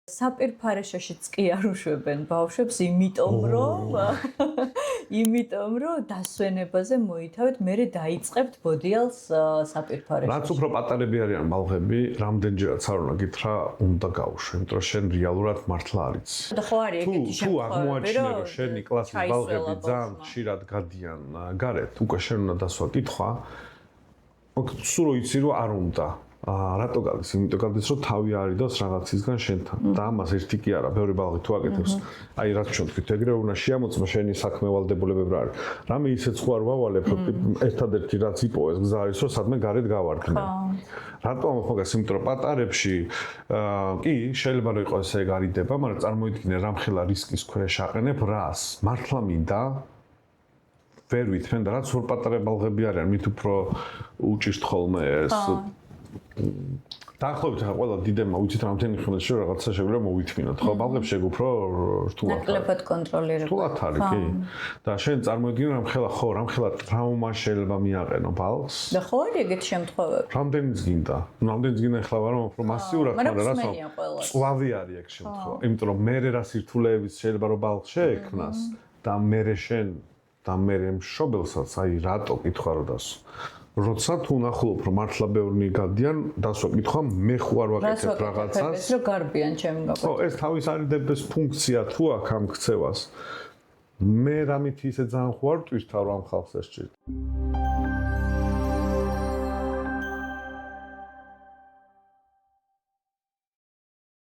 საპირფარეშოშიც კი არ უშვებენ ბავშვებს, იმიტომ რომ დასვენებაზე მოითავეთ, მერე დაიწყებთ ბოდიალს საპირფარეშოში. რაც უფრო პატარები არიან ბალღები, რამდენჯერაც არ უნდა გითხრა, უნდა გაუშვე, იმიტომ რომ შენ რეალურად მართლა არ იცი. და ხო არის ეგეთი თუ აღმოაჩინე, რომ შენი კლასის ბალღები ძალიან ხშირად გადიან გარეთ, უკვე შენ უნდა დასვა კითხვა. სულ რო იცი რომ არ უნდა. რატო გადის? იმიტომ გადის რომ თავი არიდოს რაღაცისგან შენთან. და ამას ერთი კი არა, ბევრი ბალღი თუ აკეთებს. აი რაც ჩვენ თქვით, ეგრე უნდა შეამოწმო შენი საქმე ვალდებულებები რა არის. რამე ისეც ხო არ ვავალებ, ერთადერთი რაც იპოვეს გზა არის რომ სადმე გარეთ გავარქმენ. რატო ამას მაგას? იმიტომ რომ პატარებში კი შეიძლება რომ იყოს ეგ არიდება, მაგრამ წარმოიდგინე რამხელა რისკის ქვეშ აყენებ რას? მართლა მინდა ვერ ვითმენ და რაც ორ პატარა ბალღები არიან, მით უფრო უჭირთ ხოლმე ეს დაახლოებით ახლა ყველა დიდებმა ვიცით რამდენი ხმის შე რაღაცა შეგვიძლია მოვითმინოთ. ხო, ბალღებს ეგ უფრო რთულად. ნაკლებად კონტროლირება. რთულად არის, კი. და შენ წარმოიდგინე რამხელა ტრავმა შეიძლება მიაყენო ბალღს. და ხო არის ეგეთი შემთხვევები. რამდენიც გინდა? რამდენიც გინდა ახლა ვარო უფრო მასიურად, მაგრამ რასო? წვავი არის ეგ შემთხვევა. იმიტომ რომ მე რა სირთულეების შეიძლება რომ ბალღს შეექმნას და მე შენ და მე მშობელსაც აი რატო კითხვა რო დასო. როცა თუ ნახულობ რომ მართლა ბევრნი გადიან, დასვა კითხვა მე ხო არ ვაკეთებ რაღაცას. ეს რო გარბიან ჩემი გაკვეთილი. ხო, ეს თავის არიდების ფუნქცია თუ აქვს ამ ქცევას. მე რამით ისე ძალიან ხო არ ვტვირთავ რომ ამ ხალხს ეს სჭირდება.